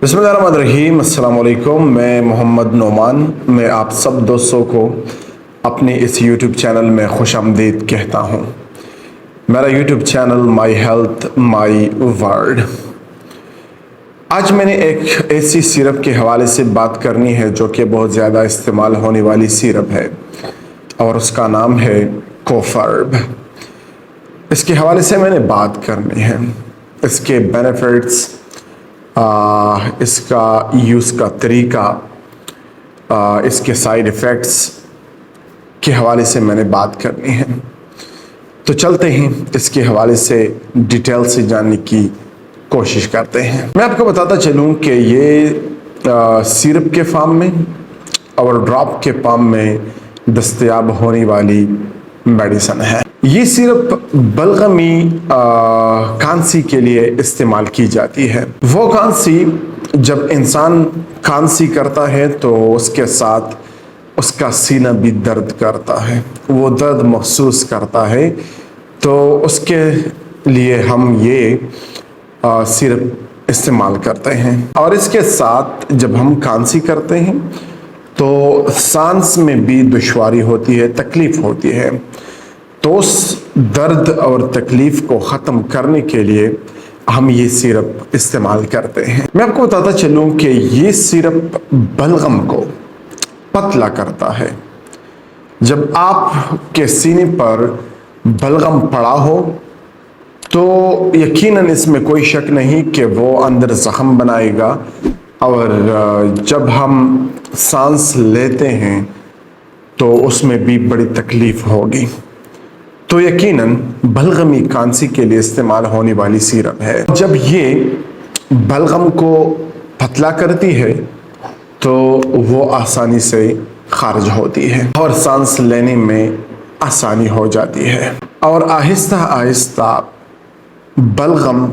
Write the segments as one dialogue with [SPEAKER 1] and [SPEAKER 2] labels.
[SPEAKER 1] बिस्मिल्लाहिर्रहमानिर्रहीम। अस्सलाम वालेकुम। मैं मोहम्मद नोमान। मैं आप सब दोस्तों को अपने इस यूट्यूब चैनल में खुशामदीद कहता हूँ। मेरा YouTube channel my health my world. आज मैंने एक ऐसी सिरप के हवाले से बात करनी है जो कि बहुत ज़्यादा इस्तेमाल होने वाली सिरप है और उसका नाम है कोफर्ब। इसके हवाले से मैंने बात करनी है, इसके बेनिफिट्स, इसका यूज़ का तरीका, इसके साइड इफ़ेक्ट्स के हवाले से मैंने बात करनी है। तो चलते हैं इसके हवाले से डिटेल से जानने की कोशिश करते हैं। मैं आपको बताता चलूं कि ये सिरप के फॉर्म में और ड्रॉप के फॉर्म में दस्तयाब होने वाली मेडिसन है। ये सिरप बलगमी खांसी के लिए इस्तेमाल की जाती है। वो खांसी, जब इंसान खांसी करता है तो उसके साथ उसका सीना भी दर्द करता है, वो दर्द महसूस करता है, तो उसके लिए हम ये सिरप इस्तेमाल करते हैं। और इसके साथ जब हम खांसी करते हैं तो सांस में भी दुश्वारी होती है, तकलीफ होती है, तो उस दर्द और तकलीफ को ख़त्म करने के लिए हम ये सिरप इस्तेमाल करते हैं। मैं आपको बताता चलूँ कि ये सिरप बलगम को पतला करता है। जब आपके सीने पर बलगम पड़ा हो तो यकीनन इसमें कोई शक नहीं कि वो अंदर ज़ख्म बनाएगा, और जब हम सांस लेते हैं तो उसमें भी बड़ी तकलीफ होगी। तो यकीनन बलगमी खांसी के लिए इस्तेमाल होने वाली सिरप है। जब ये बलगम को पतला करती है तो वो आसानी से खारिज होती है और सांस लेने में आसानी हो जाती है, और आहिस्ता आहिस्ता बलगम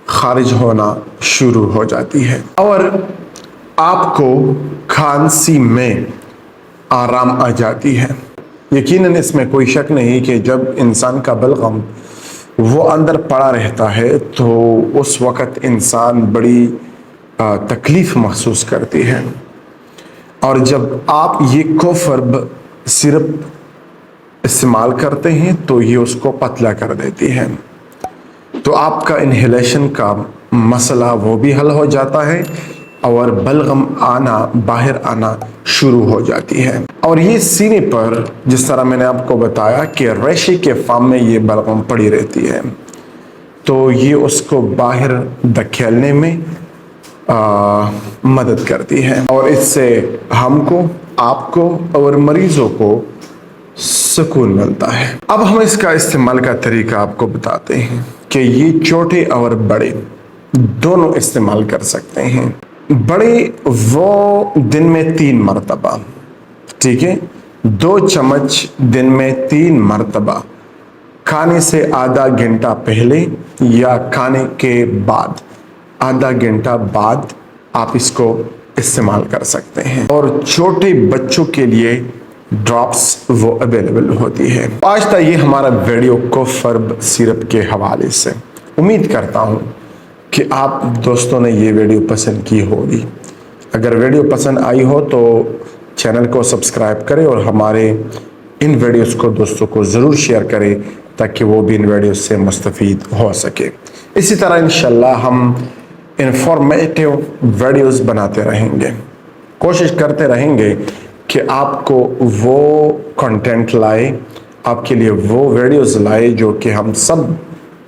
[SPEAKER 1] खारिज होना शुरू हो जाती है और आपको खांसी में आराम आ जाती है। यकीनन इसमें कोई शक नहीं कि जब इंसान का बलगम वो अंदर पड़ा रहता है तो उस वक़्त इंसान बड़ी तकलीफ़ महसूस करती है, और जब आप ये कोफर्ब सिरप इस्तेमाल करते हैं तो ये उसको पतला कर देती है, तो आपका इन्हेलेशन का मसला वो भी हल हो जाता है और बलगम बाहर आना शुरू हो जाती है। और ये सीने पर, जिस तरह मैंने आपको बताया कि रेशे के फॉर्म में ये बलगम पड़ी रहती है, तो ये उसको बाहर धकेलने में मदद करती है, और इससे हमको, आपको और मरीजों को सुकून मिलता है। अब हम इसका इस्तेमाल का तरीका आपको बताते हैं कि ये छोटे और बड़े दोनों इस्तेमाल कर सकते हैं। बड़े वो दिन में 3 मरतबा, ठीक है, 2 चम्मच दिन में 3 मरतबा, खाने से आधा घंटा पहले या खाने के बाद आधा घंटा बाद आप इसको इस्तेमाल कर सकते हैं। और छोटे बच्चों के लिए ड्रॉप्स वो अवेलेबल होती है। आज तक ये हमारा वीडियो कोफर्ब सिरप के हवाले से। उम्मीद करता हूँ कि आप दोस्तों ने ये वीडियो पसंद की होगी। अगर वीडियो पसंद आई हो तो चैनल को सब्सक्राइब करें और हमारे इन वीडियोस को दोस्तों को ज़रूर शेयर करें ताकि वो भी इन वीडियोस से मुस्तफ़ीद हो सके। इसी तरह इंशाल्लाह हम इंफॉर्मेटिव वीडियोस बनाते रहेंगे, कोशिश करते रहेंगे कि आपको वो कंटेंट लाए, आपके लिए वो वीडियोस लाए जो कि हम सब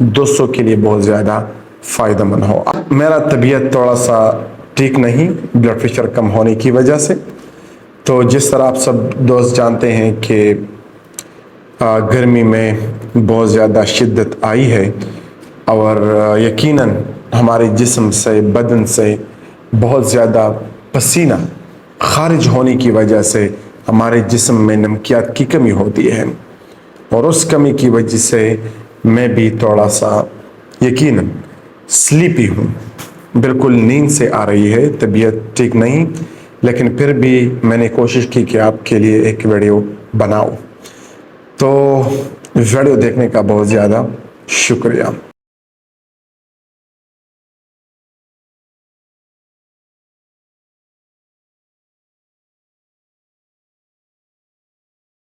[SPEAKER 1] दोस्तों के लिए बहुत ज़्यादा फ़ायदेमंद हो। मेरा तबीयत थोड़ा सा ठीक नहीं, ब्लड प्रेशर कम होने की वजह से। तो जिस तरह आप सब दोस्त जानते हैं कि गर्मी में बहुत ज़्यादा शिद्दत आई है और यकीनन हमारे जिस्म से, बदन से बहुत ज़्यादा पसीना खारिज होने की वजह से हमारे जिस्म में नमकियात की कमी होती है, और उस कमी की वजह से मैं भी थोड़ा सा यकीनन स्लीपी हूँ, बिल्कुल नींद से आ रही है, तबीयत ठीक नहीं, लेकिन फिर भी मैंने कोशिश की कि आपके लिए एक वीडियो बनाऊँ। तो वीडियो देखने का बहुत ज़्यादा शुक्रिया।